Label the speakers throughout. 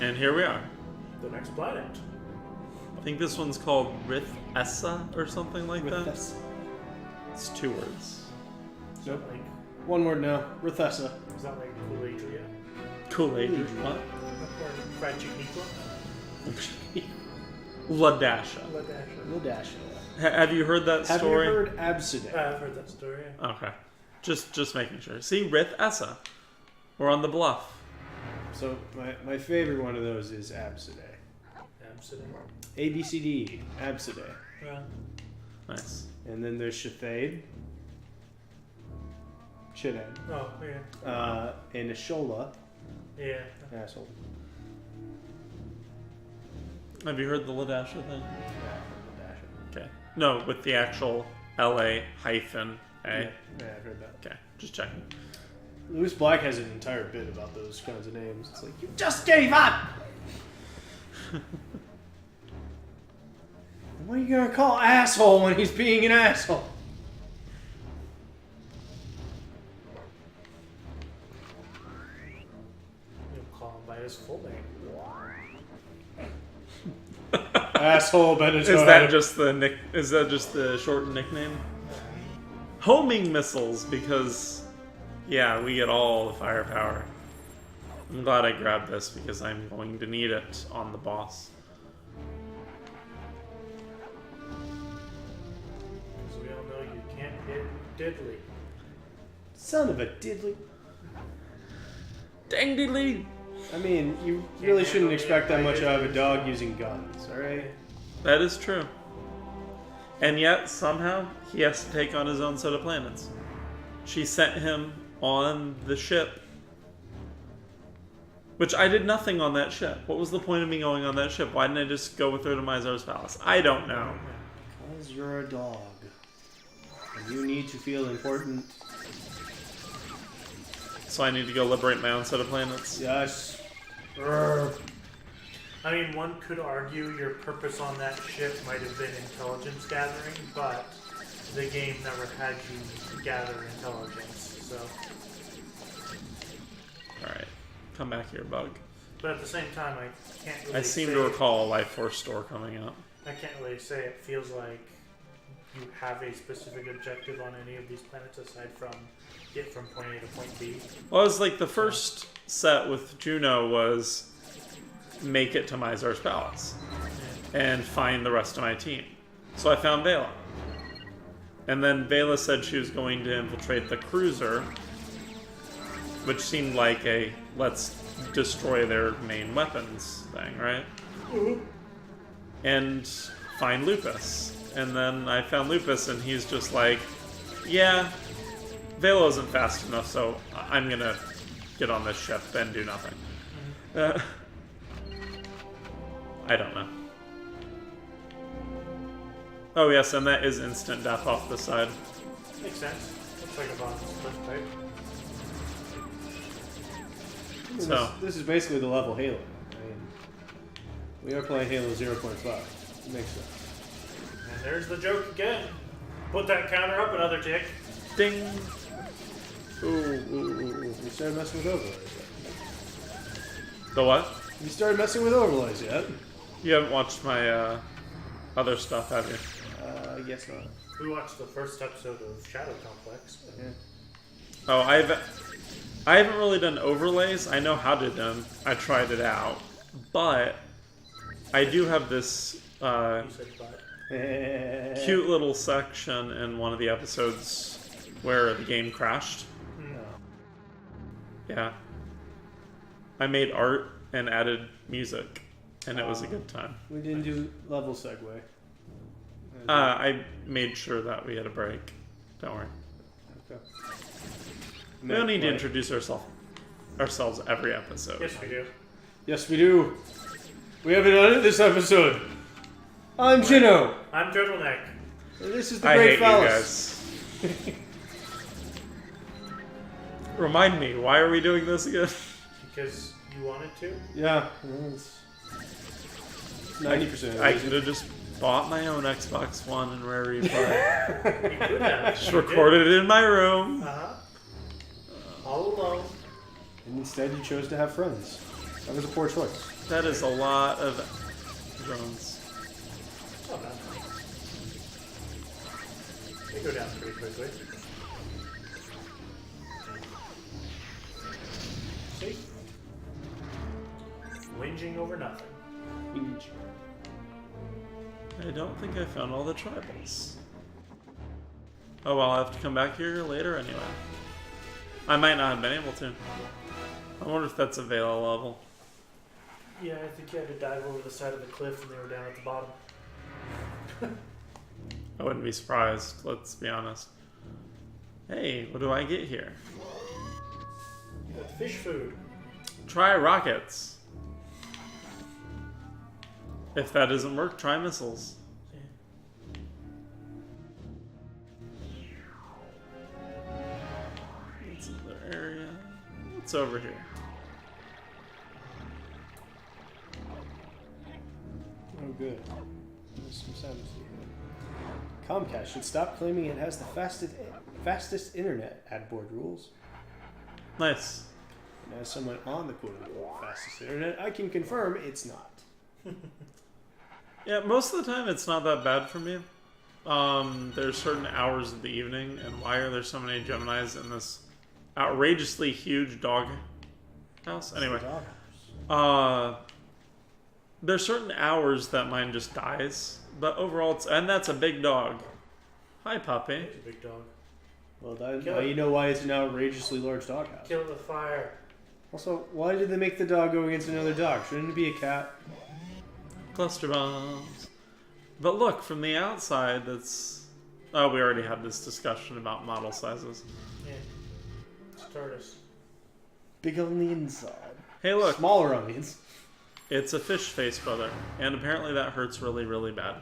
Speaker 1: And here we are.
Speaker 2: The next planet.
Speaker 1: I think this one's called Rith Essa or something like
Speaker 3: Rith
Speaker 1: that.
Speaker 3: Essa.
Speaker 1: It's 2 words.
Speaker 3: Nope. One word now. Rith Essa.
Speaker 2: Is that like Kool-Aid?
Speaker 1: Kool-Aid. What?
Speaker 2: Or fried chiquita?
Speaker 1: Ladasha.
Speaker 3: Ladasha.
Speaker 1: Have you heard that story?
Speaker 3: Have you heard Absiday?
Speaker 2: I've heard that story.
Speaker 1: Okay. Just making sure. See, Rith Essa. We're on the bluff.
Speaker 3: So my favorite one of those is Absiday.
Speaker 2: Absiday.
Speaker 3: ABCD. Absiday.
Speaker 2: Yeah.
Speaker 1: Nice.
Speaker 3: And then there's Shithade. Shithead.
Speaker 2: Oh, yeah.
Speaker 3: And Ashola.
Speaker 2: Yeah.
Speaker 3: Asshole.
Speaker 1: Have you heard the Ladasha thing?
Speaker 3: Yeah, Ladasha.
Speaker 1: Okay. No, with the actual LA-A.
Speaker 3: Yeah, I've heard that.
Speaker 1: Okay, just checking.
Speaker 3: Lewis Black has an entire bit about those kinds of names. It's like, you just gave up! What are you gonna call asshole when he's being an asshole?
Speaker 2: You'll call him by his full name.
Speaker 3: Asshole Benetton.
Speaker 1: Is that just the shortened nickname? Homing missiles, because yeah, we get all the firepower. I'm glad I grabbed this because I'm going to need it on the boss.
Speaker 2: Because we all know you can't hit diddly.
Speaker 3: Son of a diddly.
Speaker 1: Dang diddly!
Speaker 3: I mean, you really shouldn't expect that much out of a dog using guns, alright?
Speaker 1: That is true. And yet, somehow, he has to take on his own set of planets. She sent him on the ship. Which I did nothing on that ship. What was the point of me going on that ship? Why didn't I just go with her to Mizar's palace? I don't know.
Speaker 3: Because you're a dog. And you need to feel important.
Speaker 1: So I need to go liberate my own set of planets?
Speaker 3: Yes.
Speaker 2: I mean, one could argue your purpose on that ship might have been intelligence gathering, but the game never had you gather intelligence, so...
Speaker 1: Alright. Come back here, bug.
Speaker 2: But at the same time, I can't really
Speaker 1: I seem to recall a Life Force store coming up.
Speaker 2: I can't really say it feels like you have a specific objective on any of these planets aside from get from point A to point B.
Speaker 1: Well, it was like the first set with Jinno was make it to Mizar's palace and find the rest of my team. So I found Vela. And then Vela said she was going to infiltrate the cruiser, which seemed like a let's destroy their main weapons thing, right?
Speaker 2: Mm-hmm.
Speaker 1: And find Lupus. And then I found Lupus and he's just like, yeah, Vela isn't fast enough, so I'm gonna get on this ship and do nothing. I don't know. Oh yes, and that is instant death off the side.
Speaker 2: Makes sense. Looks like a boss first type.
Speaker 1: So
Speaker 3: this is basically the level Halo. I mean, we are playing Halo 0.5. It makes sense.
Speaker 2: And there's the joke again. Put that counter up another tick.
Speaker 1: ding.
Speaker 3: Ooh. You started messing with overlays yet?
Speaker 1: The what?
Speaker 3: You started messing with overlays yet?
Speaker 1: You haven't watched my other stuff, have you?
Speaker 3: Yes, not.
Speaker 2: We watched the first episode of Shadow Complex.
Speaker 3: Yeah.
Speaker 1: Oh, I haven't really done overlays. I know how to do them. I tried it out, but I do have this
Speaker 2: You said but.
Speaker 1: cute little section in one of the episodes where the game crashed. Yeah. I made art and added music, and it was a good time.
Speaker 3: We didn't do level segue.
Speaker 1: I made sure that we had a break. Don't worry.
Speaker 3: Okay.
Speaker 1: We don't need to introduce ourselves every episode.
Speaker 2: Yes, we do.
Speaker 3: Yes, we do. We haven't done it this episode. I'm Jinno.
Speaker 2: I'm Turtleneck.
Speaker 3: And this is the
Speaker 1: I
Speaker 3: Great
Speaker 1: hate
Speaker 3: Phallus.
Speaker 1: you guys. Remind me, why are we doing this again?
Speaker 2: Because you wanted to?
Speaker 3: Yeah. It's 90%.
Speaker 1: I could have just bought my own Xbox One and Rare Replay.
Speaker 2: You could have.
Speaker 1: Just recorded it in my room.
Speaker 2: Uh-huh. All alone.
Speaker 3: And instead you chose to have friends. That was a poor choice.
Speaker 1: That is a lot of drones.
Speaker 2: Oh, no. They go down pretty quickly. See? Whinging over nothing.
Speaker 1: I don't think I found all the tribals. Oh well, I'll have to come back here later anyway. I might not have been able to. I wonder if that's a Vela level.
Speaker 2: Yeah, I think you had to dive over the side of the cliff and they were down at the bottom.
Speaker 1: I wouldn't be surprised, let's be honest. Hey, what do I get here?
Speaker 2: You got fish food.
Speaker 1: Try rockets. If that doesn't work, try missiles. It's another area. What's over here?
Speaker 3: Oh, good. There's some sounds here. Comcast should stop claiming it has the fastest internet. Add board rules.
Speaker 1: Nice.
Speaker 3: And as someone on the quote-unquote fastest internet, I can confirm it's not.
Speaker 1: Yeah, most of the time it's not that bad for me. There's certain hours of the evening, and why are there so many Geminis in this outrageously huge dog house? Anyway, there's certain hours that mine just dies, but overall and that's a big dog. Hi, puppy.
Speaker 2: It's a big dog.
Speaker 3: Well, now you know why it's an outrageously large doghouse.
Speaker 2: Kill the fire.
Speaker 3: Also, why did they make the dog go against another dog? Shouldn't it be a cat?
Speaker 1: Cluster bombs. But look, from the outside, that's... Oh, we already had this discussion about model sizes.
Speaker 2: Yeah. It's tortoise.
Speaker 3: Big on the inside.
Speaker 1: Hey, look.
Speaker 3: Smaller on the inside.
Speaker 1: It's a fish face, brother. And apparently that hurts really, really bad.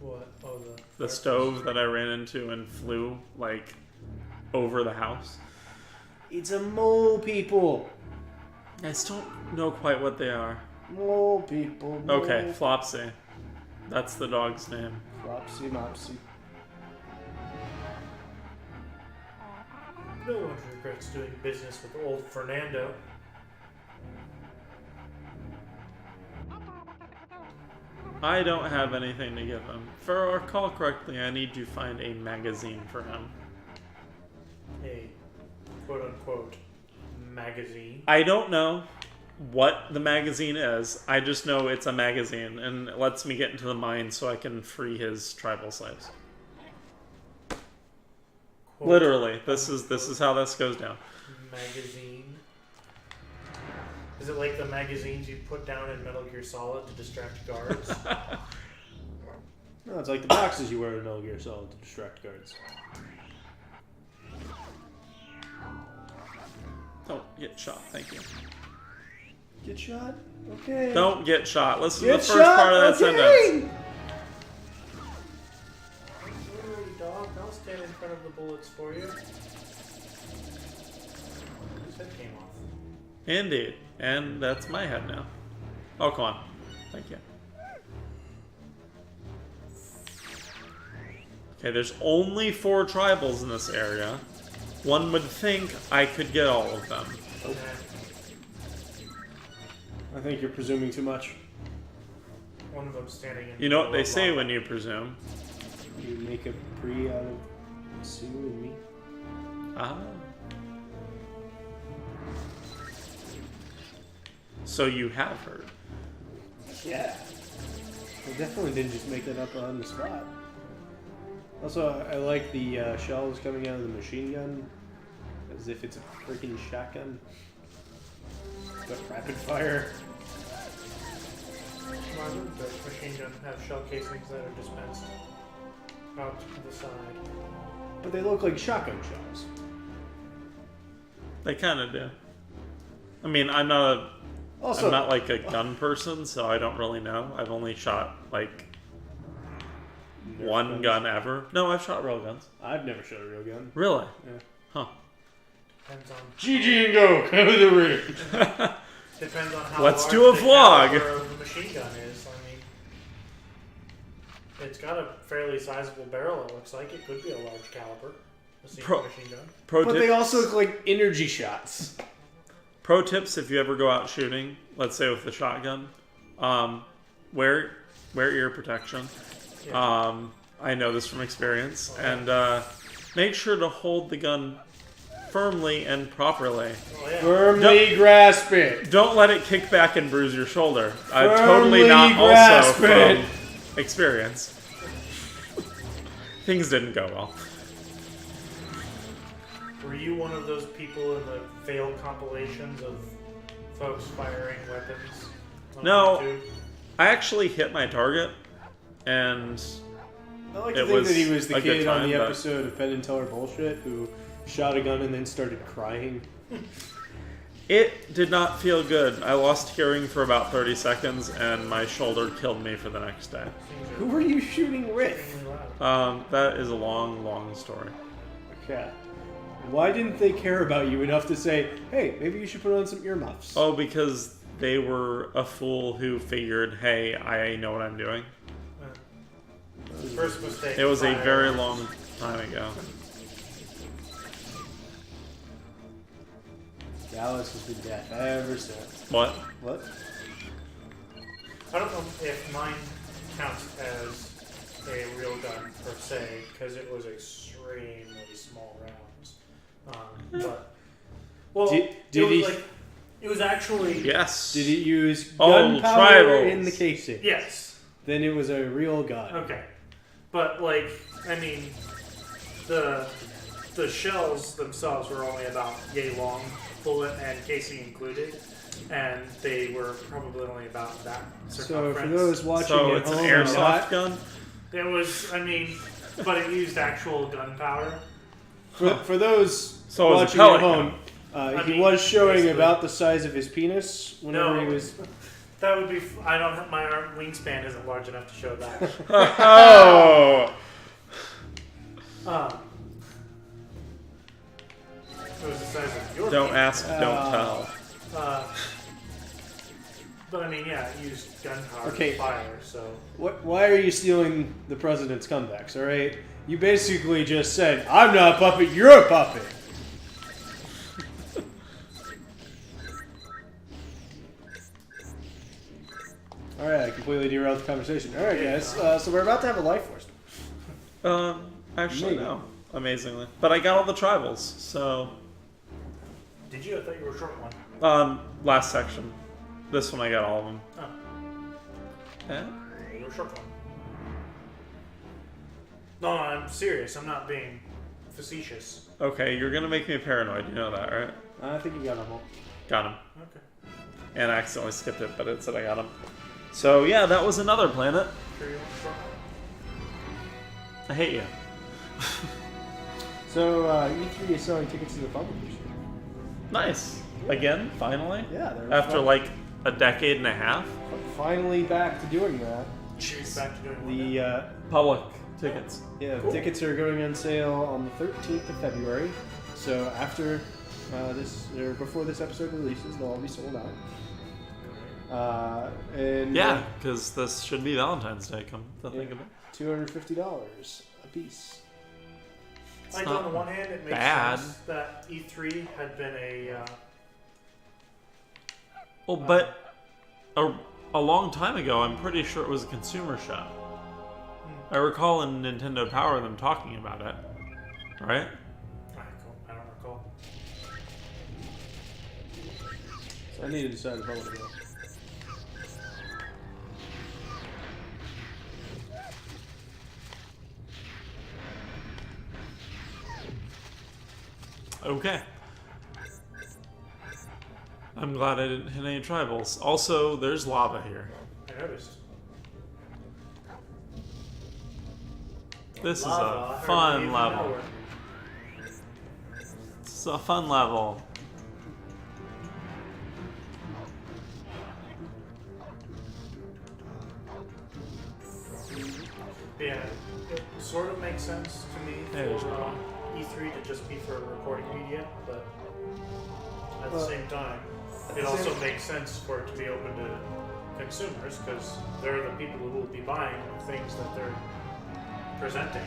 Speaker 2: What? Oh,
Speaker 1: The stove that I ran into and flew, like, over the house.
Speaker 3: It's a mole people.
Speaker 1: I still don't know quite what they are.
Speaker 3: Mole people. Mole.
Speaker 1: Okay, Flopsy. That's the dog's name.
Speaker 3: Flopsy Mopsy.
Speaker 2: No one regrets doing business with old Fernando.
Speaker 1: I don't have anything to give him. If I recall correctly, I need to find a magazine for him.
Speaker 2: A quote-unquote magazine.
Speaker 1: I don't know what the magazine is. I just know it's a magazine, and it lets me get into the mine so I can free his tribal slaves.
Speaker 2: Quote,
Speaker 1: Literally, this is how this goes down.
Speaker 2: magazine. Is it like the magazines you put down in Metal Gear Solid to distract guards?
Speaker 3: No, it's like the boxes you wear in Metal Gear Solid to distract guards.
Speaker 1: Don't get shot, thank you.
Speaker 3: Get shot? Okay.
Speaker 1: Don't get shot. Listen
Speaker 3: Get
Speaker 1: to the first
Speaker 3: shot?
Speaker 1: part of that
Speaker 3: Okay.
Speaker 1: sentence.
Speaker 2: Don't worry, dog. I'll stand in front of the bullets for you. His head came off.
Speaker 1: Indeed. And that's my head now. Oh, come on. Thank you. Okay, there's only 4 tribals in this area. One would think I could get all of them.
Speaker 3: Oh. I think you're presuming too much.
Speaker 2: One of them standing in.
Speaker 1: You know what they say
Speaker 2: lava.
Speaker 1: when you presume.
Speaker 3: You make a pre out of Sue and me.
Speaker 1: Ah. So you have heard.
Speaker 3: Yeah. I definitely didn't just make that up on the spot. Also, I like the shells coming out of the machine gun as if it's a freaking shotgun. But rapid fire.
Speaker 2: Why wouldn't the machine gun have shell casings that are dispensed out to the side?
Speaker 3: But they look like shotgun shells.
Speaker 1: They kind of do. I mean, I'm not like a gun person, so I don't really know. I've only shot like one gun ever. No, I've shot real guns.
Speaker 3: I've never shot a real gun.
Speaker 1: Really?
Speaker 3: Yeah.
Speaker 1: Huh.
Speaker 2: Depends on.
Speaker 3: GG and go! Come to the ring!
Speaker 2: Depends on how
Speaker 1: Let's
Speaker 2: large
Speaker 1: do a
Speaker 2: the
Speaker 1: vlog.
Speaker 2: caliber of the machine gun is. I mean, it's got a fairly sizable barrel. It looks like it could be a large caliber. A single machine gun.
Speaker 1: Pro
Speaker 3: But
Speaker 1: tip,
Speaker 3: they also look like energy shots.
Speaker 1: Pro tips if you ever go out shooting, let's say with the shotgun, wear ear protection.
Speaker 2: Yeah.
Speaker 1: I know this from experience. And make sure to hold the gun firmly and properly.
Speaker 2: Oh, yeah.
Speaker 3: Firmly grasp it.
Speaker 1: Don't let it kick back and bruise your shoulder.
Speaker 3: Firmly
Speaker 1: Totally not
Speaker 3: grasp
Speaker 1: also
Speaker 3: it.
Speaker 1: from experience. Things didn't go well.
Speaker 2: Were you one of those people in the failed compilations of folks firing weapons on
Speaker 1: No.
Speaker 2: YouTube?
Speaker 1: I actually hit my target, and
Speaker 3: I like
Speaker 1: It
Speaker 3: to think
Speaker 1: was
Speaker 3: that he was the
Speaker 1: a good
Speaker 3: kid on
Speaker 1: time,
Speaker 3: the
Speaker 1: but-
Speaker 3: episode of Penn and Teller Bullshit who shot a gun and then started crying.
Speaker 1: it did not feel good. I lost hearing for about 30 seconds, and my shoulder killed me for the next day.
Speaker 2: Things
Speaker 3: Who
Speaker 2: are
Speaker 3: were you shooting with?
Speaker 2: extremely loud.
Speaker 1: That is a long, long story.
Speaker 3: Okay. Why didn't they care about you enough to say, hey, maybe you should put on some earmuffs?
Speaker 1: Oh, because they were a fool who figured, hey, I know what I'm doing.
Speaker 2: First mistake.
Speaker 1: It was a
Speaker 2: fire.
Speaker 1: very long time ago.
Speaker 3: Dallas has been deaf ever since.
Speaker 1: What?
Speaker 3: What?
Speaker 2: I don't know if mine counts as a real gun per se, because it was extremely small rounds. But well,
Speaker 3: Did
Speaker 2: it was
Speaker 3: he-
Speaker 2: like it was actually
Speaker 1: Yes.
Speaker 3: Did it use
Speaker 1: Oh,
Speaker 3: gunpowder
Speaker 1: tribals.
Speaker 3: in the casing?
Speaker 2: yes.
Speaker 3: Then it was a real gun.
Speaker 2: Okay, but like I mean, the shells themselves were only about yay long, bullet and casing included, and they were probably only about that
Speaker 3: So
Speaker 2: circumference.
Speaker 3: for those watching
Speaker 1: So
Speaker 3: at
Speaker 1: it's an
Speaker 3: home,
Speaker 1: airsoft
Speaker 3: not-
Speaker 1: gun?
Speaker 2: It was, I mean, but it used actual gunpowder.
Speaker 3: For those
Speaker 1: So it was a
Speaker 3: watching
Speaker 1: pellet
Speaker 3: at home,
Speaker 2: I
Speaker 3: he
Speaker 2: mean,
Speaker 3: was showing
Speaker 2: basically.
Speaker 3: about the size of his penis whenever
Speaker 2: No.
Speaker 3: he was.
Speaker 2: That would be. I don't have my arm wingspan isn't large enough to show that.
Speaker 1: Oh!
Speaker 2: It was the size of your.
Speaker 1: Don't
Speaker 2: penis.
Speaker 1: ask, don't tell.
Speaker 2: But I mean, yeah, it used gunpowder
Speaker 3: Okay.
Speaker 2: to fire. So
Speaker 3: Why are you stealing the president's comebacks? All right, you basically just said, "I'm not a puppet, you're a puppet." All right, I completely derailed the conversation. All right, guys, so we're about to have a life force.
Speaker 1: Actually,
Speaker 3: Maybe.
Speaker 1: no. Amazingly. But I got all the tribals, so...
Speaker 2: did you? I thought you were a short one.
Speaker 1: Last section. This one I got all of them.
Speaker 2: Oh,
Speaker 1: Eh?
Speaker 2: you were a short one. No, I'm serious. I'm not being facetious.
Speaker 1: Okay, you're gonna make me paranoid, you know that, right?
Speaker 3: I think you got them all.
Speaker 1: Got him.
Speaker 2: Okay.
Speaker 1: And I accidentally skipped it, but it said I got him. So yeah, that was another planet.
Speaker 2: Sure you want a short one?
Speaker 1: I hate you.
Speaker 3: So E3 is selling tickets to the public this year.
Speaker 1: Nice. Again, finally?
Speaker 3: Yeah, they're
Speaker 1: After like a decade and a half?
Speaker 3: finally back to doing that.
Speaker 2: She's back to doing
Speaker 3: The
Speaker 1: Public tickets.
Speaker 3: Yeah,
Speaker 2: Cool.
Speaker 3: the tickets are going on sale on the 13th of February. So after this, or before this episode releases, they'll all be sold out. And
Speaker 1: Yeah, because this should be Valentine's Day, come to think of it.
Speaker 3: $250 a piece.
Speaker 1: It's
Speaker 2: Like
Speaker 1: not
Speaker 2: on the one hand, it makes
Speaker 1: bad.
Speaker 2: sense that E3 had been a
Speaker 1: Well, but a long time ago, I'm pretty sure it was a consumer show. I recall in Nintendo Power them talking about it, right?
Speaker 2: I don't recall.
Speaker 3: So I need to decide if I want to go.
Speaker 1: Okay. I'm glad I didn't hit any tribals. Also, there's lava here.
Speaker 2: I noticed.
Speaker 1: This
Speaker 2: Lava,
Speaker 1: is
Speaker 2: I
Speaker 1: a
Speaker 2: hardly
Speaker 1: fun
Speaker 2: even
Speaker 1: level.
Speaker 2: know where-
Speaker 1: It's a fun level.
Speaker 2: Yeah, it sort of makes sense to me
Speaker 1: There's
Speaker 2: for
Speaker 1: one.
Speaker 2: E3 to just be for recording media, but at the
Speaker 3: Well,
Speaker 2: same time,
Speaker 3: at
Speaker 2: it
Speaker 3: the
Speaker 2: also
Speaker 3: same-
Speaker 2: makes sense for it to be open to consumers because they're the people who will be buying the things that they're presenting.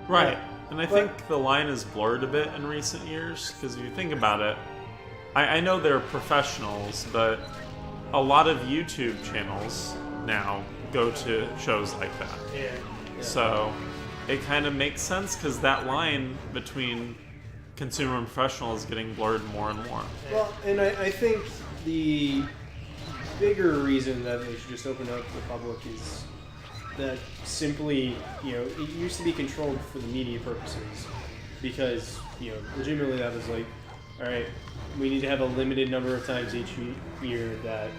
Speaker 1: Right. And I
Speaker 3: But-
Speaker 1: think the line is blurred a bit in recent years, because if you think about it, I know they're professionals, but a lot of YouTube channels now go to shows like that.
Speaker 2: Yeah.
Speaker 1: So it kind of makes sense because that line between consumer and professional is getting blurred more and more.
Speaker 3: Well, and I think the bigger reason that they should just open up to the public is that simply, it used to be controlled for the media purposes because, legitimately that was like, all right, we need to have a limited number of times each year that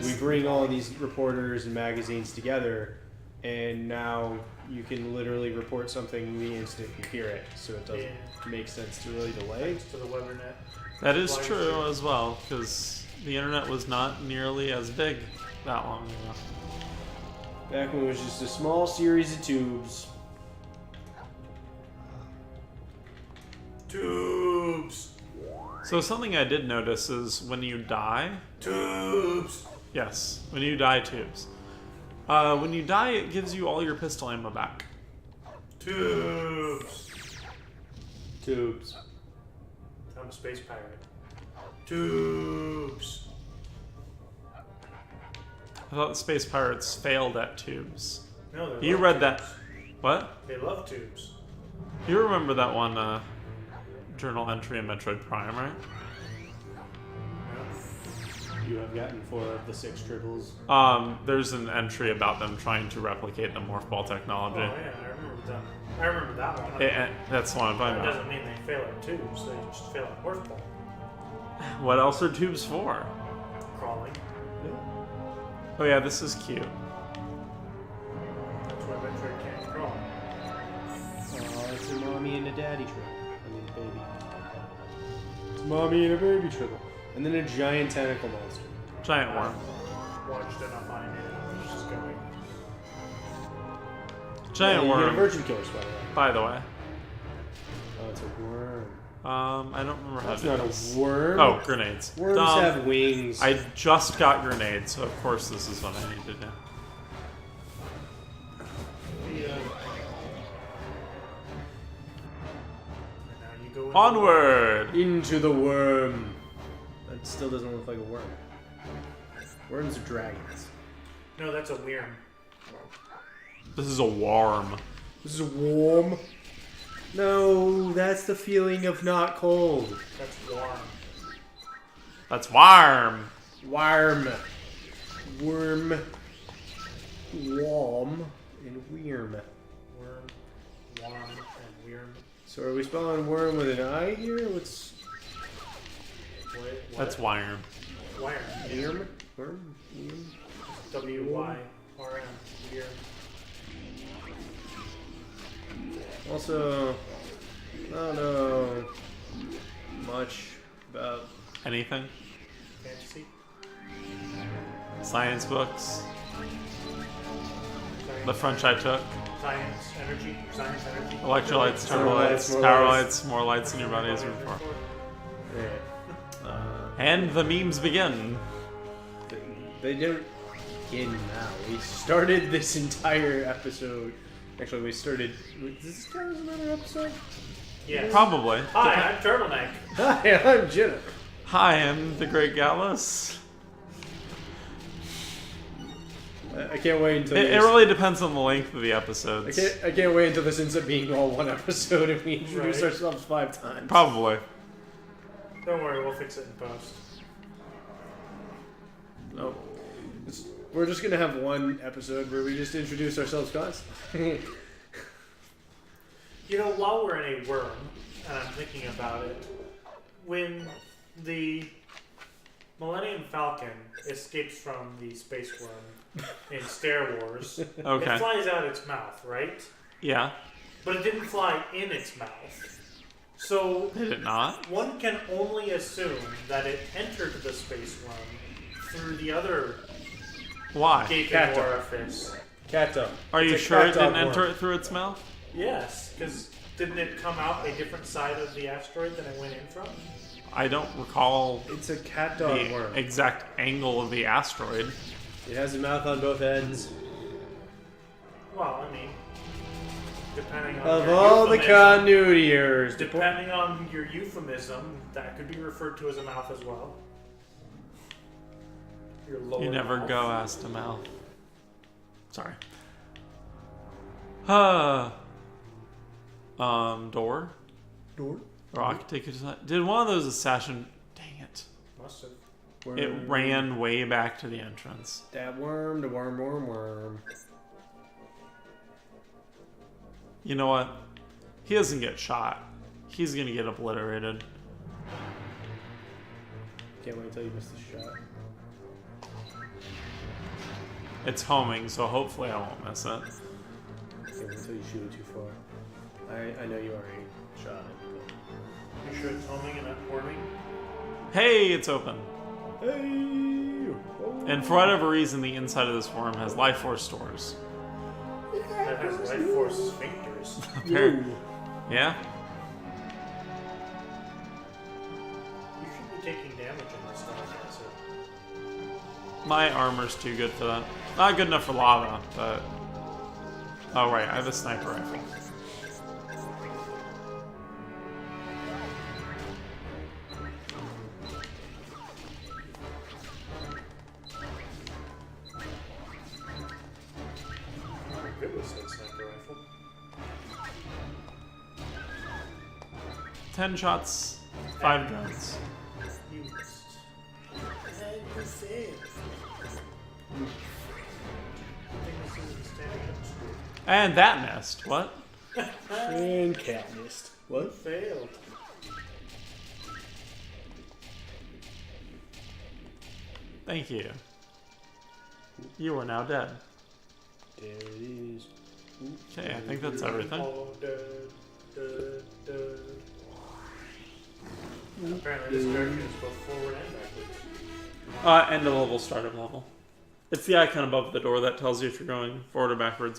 Speaker 3: we bring all these reporters and magazines together, and now you can literally report something the instant you hear it, so it doesn't make sense to really delay.
Speaker 2: Thanks to the Webernet.
Speaker 1: That is true as well, because the internet was not nearly as big that long ago.
Speaker 3: Back when it was just a small series of tubes.
Speaker 2: Tubes.
Speaker 1: So something I did notice is when you die...
Speaker 2: Tubes.
Speaker 1: Yes, when you die, tubes. When you die, it gives you all your pistol ammo back.
Speaker 2: Tubes.
Speaker 3: Tubes.
Speaker 2: I'm a space pirate. Tubes.
Speaker 1: I thought the space pirates failed at tubes.
Speaker 2: No, they
Speaker 1: You
Speaker 2: love
Speaker 1: read
Speaker 2: tubes.
Speaker 1: that... What?
Speaker 2: They love tubes.
Speaker 1: You remember that one journal entry in Metroid Prime, right?
Speaker 3: You have gotten 4 of the 6 triples.
Speaker 1: There's an entry about them trying to replicate the morph ball technology.
Speaker 2: Oh yeah, I remember that one.
Speaker 1: That's the one I'm talking
Speaker 2: That
Speaker 1: about.
Speaker 2: doesn't mean they fail at tubes. They just fail at morph ball.
Speaker 1: What else are tubes for?
Speaker 2: Crawling.
Speaker 1: Oh yeah, this is cute.
Speaker 2: That's why Metroid can't crawl.
Speaker 3: Oh, it's a mommy and a daddy triple. I mean, baby. It's mommy and a baby triple. And then a giant tentacle monster.
Speaker 1: Giant worm.
Speaker 2: Watched enough anime and I was just going.
Speaker 1: Giant
Speaker 3: You get a
Speaker 1: worm,
Speaker 3: virgin killer spider.
Speaker 1: by the way.
Speaker 3: Oh, it's a worm.
Speaker 1: I don't remember how
Speaker 3: That's
Speaker 1: to do
Speaker 3: not
Speaker 1: this.
Speaker 3: a worm.
Speaker 1: Oh, grenades.
Speaker 3: Worms
Speaker 1: Dumb.
Speaker 3: have wings.
Speaker 1: I just got grenades, so of course this is what I need to do.
Speaker 2: And now you go
Speaker 1: Onward!
Speaker 3: Into the worm. That still doesn't look like a worm. Worms are dragons.
Speaker 2: No, that's a worm.
Speaker 1: This is a worm.
Speaker 3: This is warm. No, that's the feeling of not cold.
Speaker 2: That's warm.
Speaker 1: That's worm.
Speaker 3: Worm. Worm. Warm and worm.
Speaker 2: Worm, worm, and worm.
Speaker 3: So are we spelling worm with an I here? What's
Speaker 2: What?
Speaker 1: That's worm.
Speaker 2: Worm.
Speaker 3: worm? Worm? Worm?
Speaker 2: W-Y-R-M. Worm.
Speaker 3: Also, I don't know much about
Speaker 1: Anything?
Speaker 2: Fantasy.
Speaker 1: Science books?
Speaker 2: Science,
Speaker 1: The French I took?
Speaker 2: Science, energy. Science, energy.
Speaker 1: Electrolytes,
Speaker 3: More
Speaker 1: turbolites,
Speaker 3: lights, more
Speaker 1: power
Speaker 3: lights.
Speaker 1: lights, more lights than your body is room for.
Speaker 3: yeah.
Speaker 1: And the memes begin.
Speaker 3: They don't begin now. We started this entire episode. Actually, we started. Does this count as another episode?
Speaker 2: Yes.
Speaker 1: Probably.
Speaker 2: Hi, I'm Turtleneck.
Speaker 3: Hi, I'm Jinno.
Speaker 1: Hi, I'm the Great Gallus.
Speaker 3: I can't wait until
Speaker 1: It really depends on the length of the episodes.
Speaker 3: I can't wait until this ends up being all one episode and we introduce
Speaker 2: Right.
Speaker 3: ourselves 5 times.
Speaker 1: Probably.
Speaker 2: Don't worry, we'll fix it in post.
Speaker 3: No. We're just gonna have one episode where we just introduce ourselves constantly.
Speaker 2: You know, while we're in a worm, and I'm thinking about it, when the Millennium Falcon escapes from the space worm in Star Wars,
Speaker 1: Okay.
Speaker 2: it flies out its mouth, right?
Speaker 1: Yeah.
Speaker 2: But it didn't fly in its mouth. So
Speaker 1: Did it not?
Speaker 2: one can only assume that it entered the space worm through the other
Speaker 1: Why?
Speaker 2: gaping
Speaker 3: Cat dog.
Speaker 2: orifice.
Speaker 3: Cat dog.
Speaker 1: Are you
Speaker 3: It's a
Speaker 1: sure it
Speaker 3: cat dog
Speaker 1: didn't enter
Speaker 3: worm.
Speaker 1: it through its mouth?
Speaker 2: Yes, because didn't it come out a different side of the asteroid than it went in from?
Speaker 1: I don't recall
Speaker 3: It's a cat dog
Speaker 1: the
Speaker 3: worm.
Speaker 1: exact angle of the asteroid.
Speaker 3: It has a mouth on both ends.
Speaker 2: Well, I mean, Depending on
Speaker 3: Of
Speaker 2: your
Speaker 3: all the
Speaker 2: euphemism.
Speaker 3: continuity errors.
Speaker 2: Depending on your euphemism, that could be referred to as a mouth as well. Your lower
Speaker 1: You never
Speaker 2: mouth.
Speaker 1: go ask to mouth. Sorry. Door?
Speaker 3: Door?
Speaker 1: Rock, take it aside. Did one of those assassin... Dang it.
Speaker 2: Must have.
Speaker 3: Worm.
Speaker 1: It ran way back to the entrance.
Speaker 3: That worm, the worm.
Speaker 1: You know what? He doesn't get shot. He's gonna get obliterated.
Speaker 3: Can't wait until you miss the shot.
Speaker 1: It's homing, so hopefully I won't miss it.
Speaker 3: Can't wait until you shoot it too far. I know you already shot it.
Speaker 2: You sure it's homing and not forming?
Speaker 1: Hey, it's open.
Speaker 3: But... Hey! Oh.
Speaker 1: And for whatever reason, the inside of this worm has life force stores.
Speaker 2: That has life force sphincters.
Speaker 1: Apparently. Yeah?
Speaker 2: You should be taking damage in this stuff, acid.
Speaker 1: My armor's too good for that. Not good enough for lava, but... Oh, right, I have a sniper rifle.
Speaker 2: Good with that sniper rifle.
Speaker 1: 10 shots, 5 drones.
Speaker 2: You missed. And you failed. I think this isn't standing up straight.
Speaker 1: And that missed. What?
Speaker 3: And cat missed.
Speaker 2: You
Speaker 3: What?
Speaker 2: failed.
Speaker 1: Thank you. You are now dead.
Speaker 3: There it is.
Speaker 1: Okay, I think that's everything.
Speaker 2: Oh, apparently this character is both forward and backwards.
Speaker 1: End of level, start of level. It's the icon above the door that tells you if you're going forward or backwards.